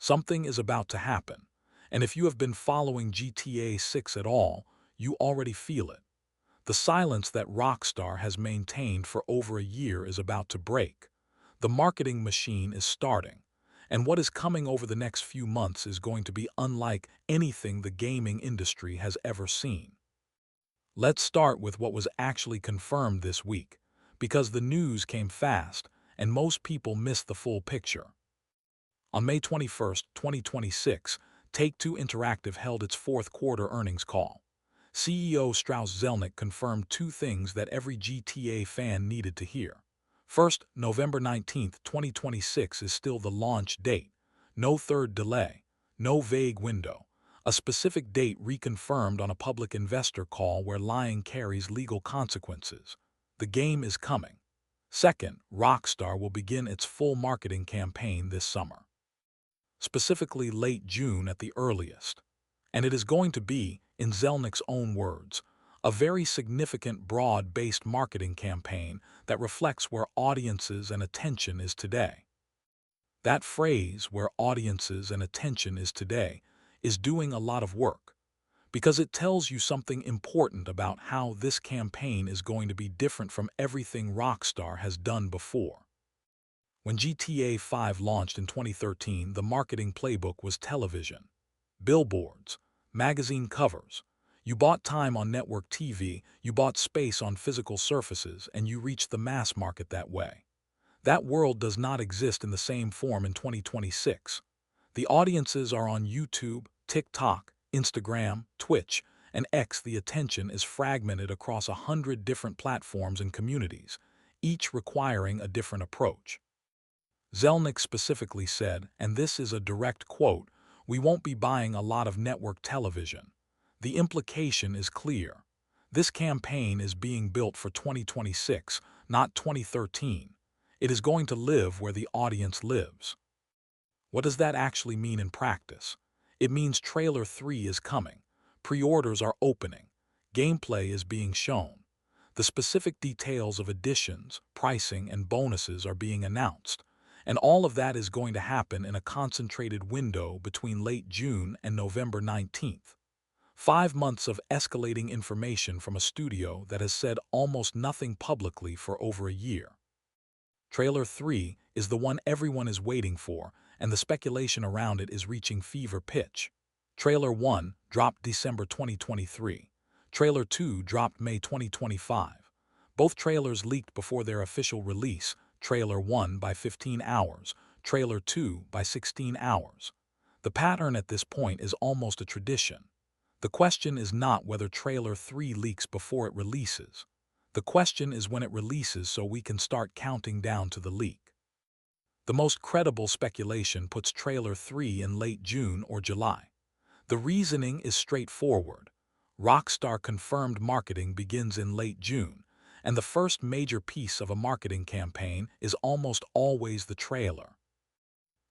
Something is about to happen, and if you have been following GTA 6 at all, you already feel it. The silence that Rockstar has maintained for over a year is about to break. The marketing machine is starting, and what is coming over the next few months is going to be unlike anything the gaming industry has ever seen. Let's start with what was actually confirmed this week, because the news came fast and most people missed the full picture. On May 21st, 2026, Take-Two Interactive held its fourth quarter earnings call. CEO Strauss Zelnick confirmed two things that every GTA fan needed to hear. First, November 19th, 2026 is still the launch date. No third delay, no vague window. A specific date reconfirmed on a public investor call where lying carries legal consequences. The game is coming. Second, Rockstar will begin its full marketing campaign this summer, specifically late June at the earliest. And it is going to be, in Zelnick's own words, a very significant broad-based marketing campaign that reflects where audiences and attention is today. That phrase, where audiences and attention is today, is doing a lot of work, because it tells you something important about how this campaign is going to be different from everything Rockstar has done before. When GTA 5 launched in 2013, the marketing playbook was television, billboards, magazine covers. You bought time on network TV, you bought space on physical surfaces, and you reached the mass market that way. That world does not exist in the same form in 2026. The audiences are on YouTube, TikTok, Instagram, Twitch, and X. The attention is fragmented across 100 different platforms and communities, each requiring a different approach. Zelnick specifically said, and this is a direct quote, "We won't be buying a lot of network television." The implication is clear. This campaign is being built for 2026, not 2013. It is going to live where the audience lives. What does that actually mean in practice? It means Trailer 3 is coming. Pre-orders are opening. Gameplay is being shown. The specific details of additions, pricing, and bonuses are being announced. And all of that is going to happen in a concentrated window between late June and November 19th. 5 months of escalating information from a studio that has said almost nothing publicly for over a year. Trailer 3 is the one everyone is waiting for, and the speculation around it is reaching fever pitch. Trailer 1 dropped December 2023. Trailer 2 dropped May 2025. Both trailers leaked before their official release, Trailer 1 by 15 hours, Trailer 2 by 16 hours. The pattern at this point is almost a tradition. The question is not whether Trailer 3 leaks before it releases. The question is when it releases so we can start counting down to the leak. The most credible speculation puts Trailer 3 in late June or July. The reasoning is straightforward. Rockstar confirmed marketing begins in late June, and the first major piece of a marketing campaign is almost always the trailer.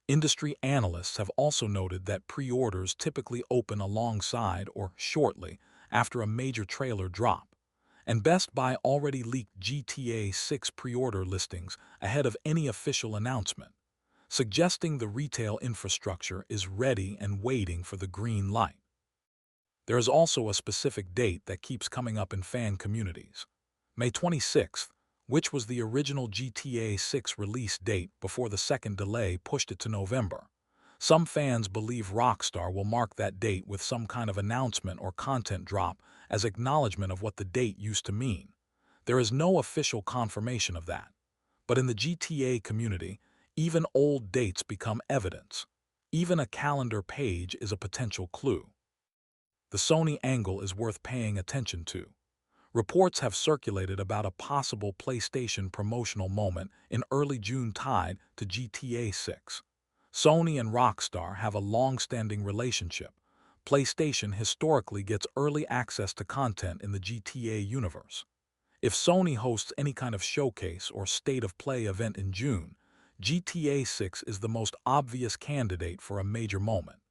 Industry analysts have also noted that pre-orders typically open alongside or shortly after a major trailer drop, and Best Buy already leaked GTA 6 pre-order listings ahead of any official announcement, suggesting the retail infrastructure is ready and waiting for the green light. There is also a specific date that keeps coming up in fan communities. May 26th, which was the original GTA 6 release date before the second delay pushed it to November. Some fans believe Rockstar will mark that date with some kind of announcement or content drop as acknowledgement of what the date used to mean. There is no official confirmation of that. But in the GTA community, even old dates become evidence. Even a calendar page is a potential clue. The Sony angle is worth paying attention to. Reports have circulated about a possible PlayStation promotional moment in early June tied to GTA 6. Sony and Rockstar have a long-standing relationship. PlayStation historically gets early access to content in the GTA universe. If Sony hosts any kind of showcase or state-of-play event in June, GTA 6 is the most obvious candidate for a major moment.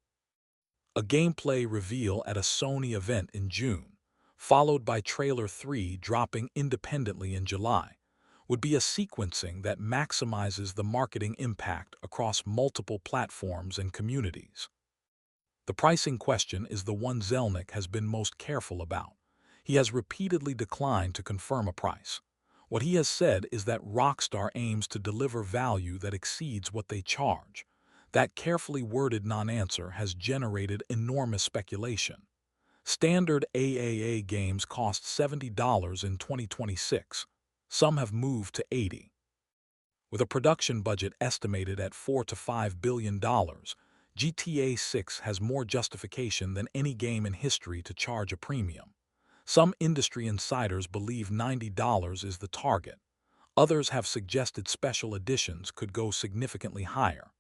A gameplay reveal at a Sony event in June, followed by Trailer 3 dropping independently in July, would be a sequencing that maximizes the marketing impact across multiple platforms and communities. The pricing question is the one Zelnick has been most careful about. He has repeatedly declined to confirm a price. What he has said is that Rockstar aims to deliver value that exceeds what they charge. That carefully worded non-answer has generated enormous speculation. Standard AAA games cost $70 in 2026. Some have moved to $80. With a production budget estimated at $4 to $5 billion, GTA 6 has more justification than any game in history to charge a premium. Some industry insiders believe $90 is the target. Others have suggested special editions could go significantly higher.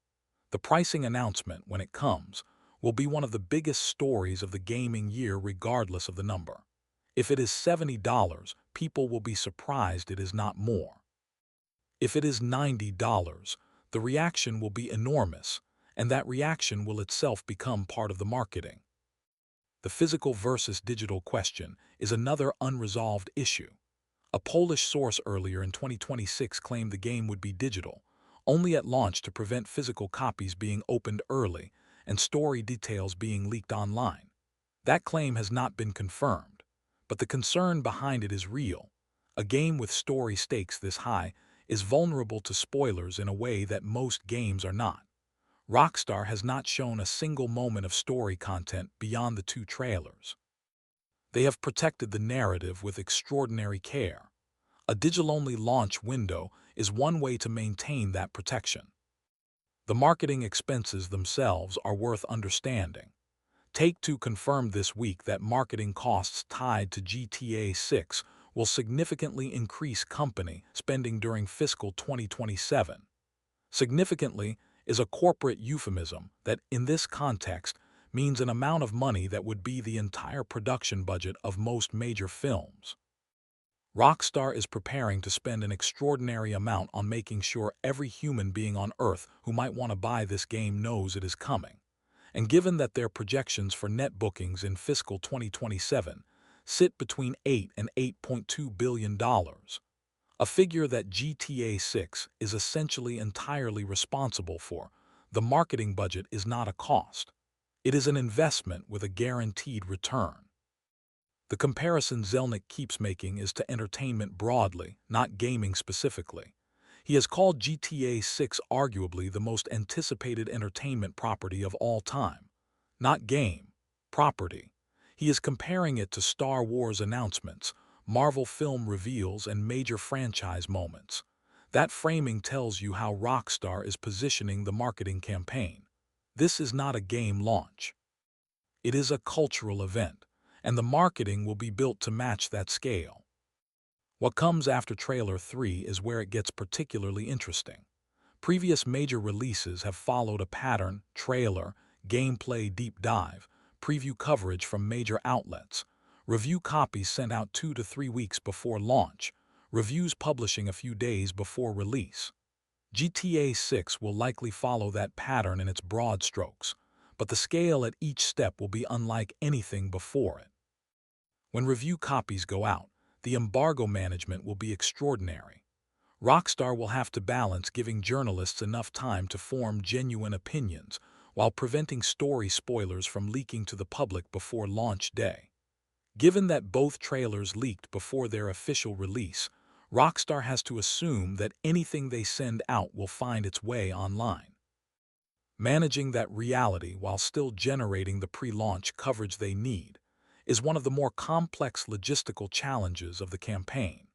The pricing announcement, when it comes, will be one of the biggest stories of the gaming year regardless of the number. If it is $70, people will be surprised it is not more. If it is $90, the reaction will be enormous, and that reaction will itself become part of the marketing. The physical versus digital question is another unresolved issue. A Polish source earlier in 2026 claimed the game would be digital, only at launch to prevent physical copies being opened early and story details being leaked online. That claim has not been confirmed, but the concern behind it is real. A game with story stakes this high is vulnerable to spoilers in a way that most games are not. Rockstar has not shown a single moment of story content beyond the 2 trailers. They have protected the narrative with extraordinary care. A digital-only launch window is one way to maintain that protection. The marketing expenses themselves are worth understanding. Take-Two confirmed this week that marketing costs tied to GTA 6 will significantly increase company spending during fiscal 2027. Significantly is a corporate euphemism that, in this context, means an amount of money that would be the entire production budget of most major films. Rockstar is preparing to spend an extraordinary amount on making sure every human being on Earth who might want to buy this game knows it is coming. And given that their projections for net bookings in fiscal 2027 sit between $8 and $8.2 billion, a figure that GTA 6 is essentially entirely responsible for, the marketing budget is not a cost. It is an investment with a guaranteed return. The comparison Zelnick keeps making is to entertainment broadly, not gaming specifically. He has called GTA 6 arguably the most anticipated entertainment property of all time. Not game, property. He is comparing it to Star Wars announcements, Marvel film reveals, and major franchise moments. That framing tells you how Rockstar is positioning the marketing campaign. This is not a game launch. It is a cultural event, and the marketing will be built to match that scale. What comes after Trailer 3 is where it gets particularly interesting. Previous major releases have followed a pattern: trailer, gameplay deep dive, preview coverage from major outlets, review copies sent out 2 to 3 weeks before launch, reviews publishing a few days before release. GTA 6 will likely follow that pattern in its broad strokes, but the scale at each step will be unlike anything before it. When review copies go out, the embargo management will be extraordinary. Rockstar will have to balance giving journalists enough time to form genuine opinions while preventing story spoilers from leaking to the public before launch day. Given that both trailers leaked before their official release, Rockstar has to assume that anything they send out will find its way online. Managing that reality while still generating the pre-launch coverage they need is one of the more complex logistical challenges of the campaign.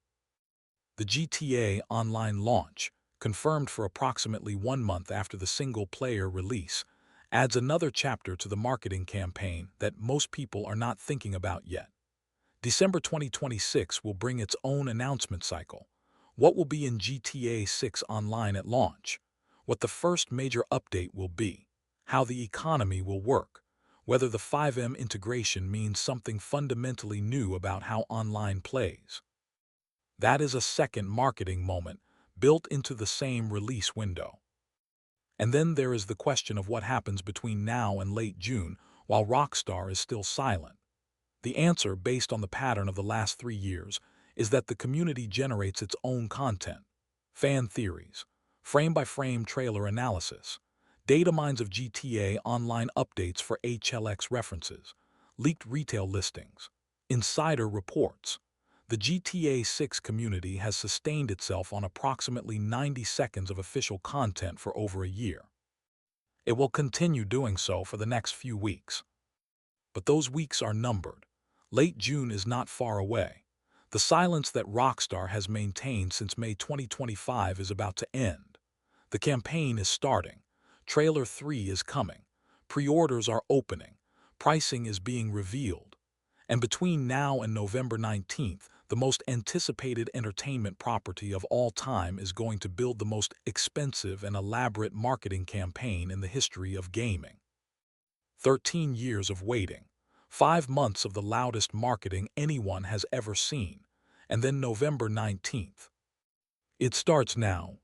The GTA Online launch, confirmed for approximately 1 month after the single-player release, adds another chapter to the marketing campaign that most people are not thinking about yet. December 2026 will bring its own announcement cycle. What will be in GTA 6 Online at launch? What the first major update will be? How the economy will work? Whether the 5M integration means something fundamentally new about how online plays. That is a second marketing moment built into the same release window. And then there is the question of what happens between now and late June while Rockstar is still silent. The answer, based on the pattern of the last 3 years, is that the community generates its own content. fan theories, frame-by-frame trailer analysis, data mines of GTA Online updates for HLX references, leaked retail listings, insider reports. The GTA 6 community has sustained itself on approximately 90 seconds of official content for over a year. It will continue doing so for the next few weeks. But those weeks are numbered. Late June is not far away. The silence that Rockstar has maintained since May 2025 is about to end. The campaign is starting. Trailer 3 is coming. Pre-orders are opening. Pricing is being revealed. And between now and November 19th, the most anticipated entertainment property of all time is going to build the most expensive and elaborate marketing campaign in the history of gaming. 13 years of waiting, 5 months of the loudest marketing anyone has ever seen, and then November 19th. It starts now.